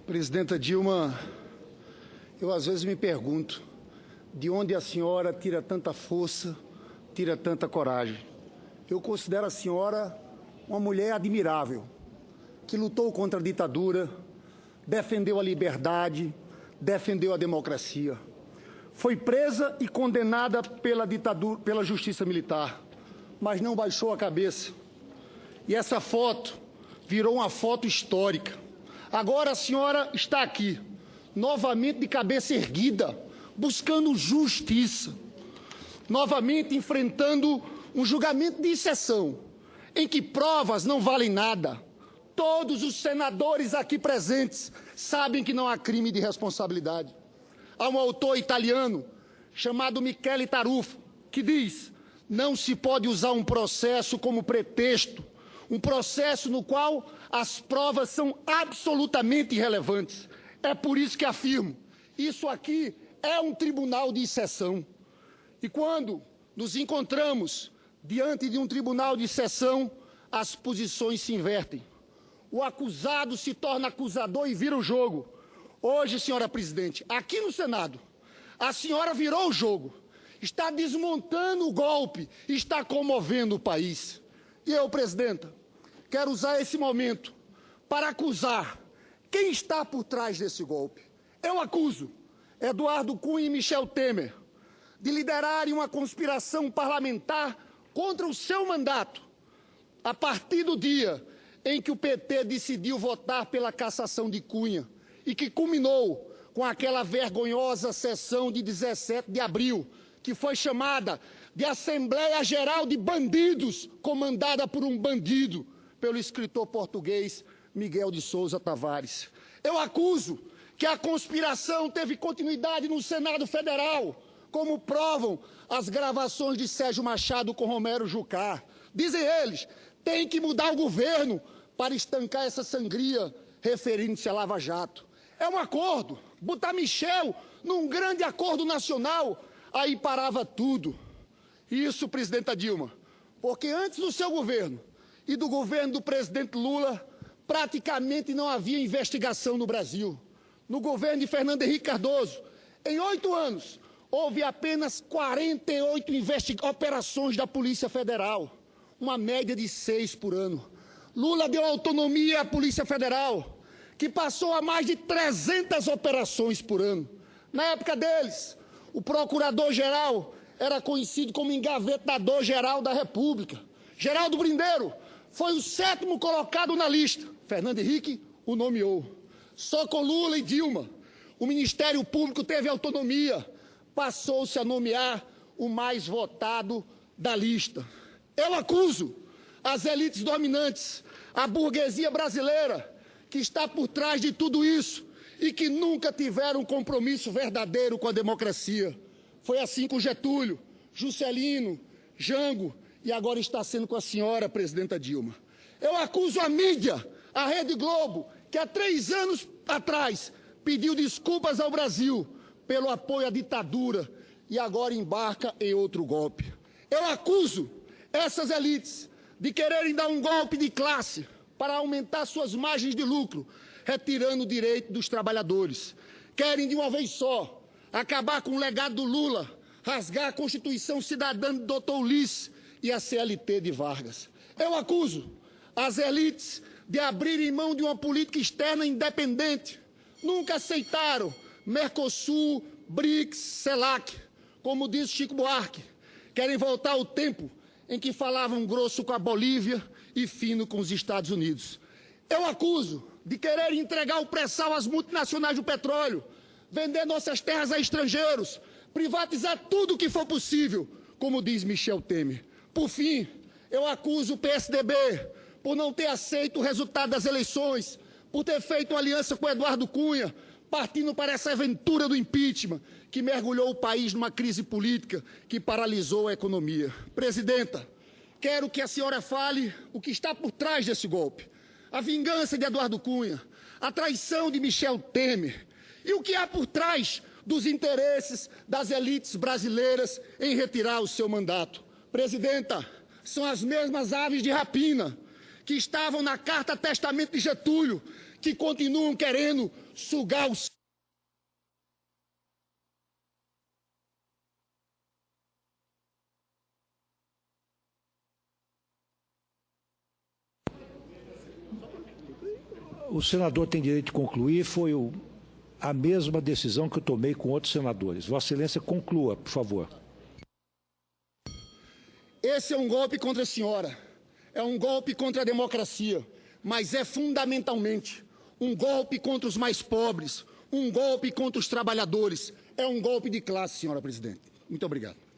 Presidenta Dilma, eu às vezes me pergunto de onde a senhora tira tanta força, tira tanta coragem. Eu considero a senhora uma mulher admirável, que lutou contra a ditadura, defendeu a liberdade, defendeu a democracia. Foi presa e condenada pela ditadura, pela justiça militar, mas não baixou a cabeça. E essa foto virou uma foto histórica. Agora a senhora está aqui, novamente de cabeça erguida, buscando justiça, novamente enfrentando um julgamento de exceção, em que provas não valem nada. Todos os senadores aqui presentes sabem que não há crime de responsabilidade. Há um autor italiano chamado Michele Tarufo que diz: não se pode usar um processo como pretexto, um processo no qual as provas são absolutamente irrelevantes. É por isso que afirmo, isso aqui é um tribunal de exceção. E quando nos encontramos diante de um tribunal de exceção, as posições se invertem. O acusado se torna acusador e vira o jogo. Hoje, senhora presidente, aqui no Senado, a senhora virou o jogo, está desmontando o golpe, está comovendo o país. E eu, presidenta, quero usar esse momento para acusar quem está por trás desse golpe. Eu acuso Eduardo Cunha e Michel Temer de liderarem uma conspiração parlamentar contra o seu mandato, a partir do dia em que o PT decidiu votar pela cassação de Cunha e que culminou com aquela vergonhosa sessão de 17 de abril, que foi chamada de Assembleia Geral de Bandidos, comandada por um bandido, pelo escritor português Miguel de Sousa Tavares. Eu acuso que a conspiração teve continuidade no Senado Federal, como provam as gravações de Sérgio Machado com Romero Jucá. Dizem eles, tem que mudar o governo para estancar essa sangria, referindo-se a Lava Jato. É um acordo, botar Michel num grande acordo nacional, aí parava tudo. Isso, presidenta Dilma, porque antes do seu governo e do governo do presidente Lula, praticamente não havia investigação no Brasil. No governo de Fernando Henrique Cardoso, em 8 anos, houve apenas 48 operações da Polícia Federal, uma média de 6 por ano. Lula deu autonomia à Polícia Federal, que passou a mais de 300 operações por ano. Na época deles, o procurador-geral era conhecido como engavetador-geral da República. Geraldo Brindeiro foi o 7º colocado na lista. Fernando Henrique o nomeou. Só com Lula e Dilma, o Ministério Público teve autonomia, passou-se a nomear o mais votado da lista. Eu acuso as elites dominantes, a burguesia brasileira, que está por trás de tudo isso e que nunca tiveram um compromisso verdadeiro com a democracia. Foi assim com Getúlio, Juscelino, Jango e agora está sendo com a senhora, presidenta Dilma. Eu acuso a mídia, a Rede Globo, que há 3 anos atrás pediu desculpas ao Brasil pelo apoio à ditadura e agora embarca em outro golpe. Eu acuso essas elites de quererem dar um golpe de classe para aumentar suas margens de lucro, retirando o direito dos trabalhadores. Querem de uma vez só acabar com o legado do Lula, rasgar a Constituição Cidadã do Dr. Ulisses e a CLT de Vargas. Eu acuso as elites de abrirem mão de uma política externa independente. Nunca aceitaram Mercosul, BRICS, CELAC, como diz Chico Buarque. Querem voltar ao tempo em que falavam grosso com a Bolívia e fino com os Estados Unidos. Eu acuso de querer entregar o pré-sal às multinacionais do petróleo, vender nossas terras a estrangeiros, privatizar tudo o que for possível, como diz Michel Temer. Por fim, eu acuso o PSDB por não ter aceito o resultado das eleições, por ter feito uma aliança com Eduardo Cunha, partindo para essa aventura do impeachment, que mergulhou o país numa crise política que paralisou a economia. Presidenta, quero que a senhora fale o que está por trás desse golpe. A vingança de Eduardo Cunha, a traição de Michel Temer e o que há por trás dos interesses das elites brasileiras em retirar o seu mandato. Presidenta, são as mesmas aves de rapina que estavam na carta testamento de Getúlio, que continuam querendo sugar o... O senador tem direito de concluir, foi a mesma decisão que eu tomei com outros senadores. Vossa Excelência, conclua, por favor. Esse é um golpe contra a senhora, é um golpe contra a democracia, mas é fundamentalmente um golpe contra os mais pobres, um golpe contra os trabalhadores, é um golpe de classe, senhora presidente. Muito obrigado.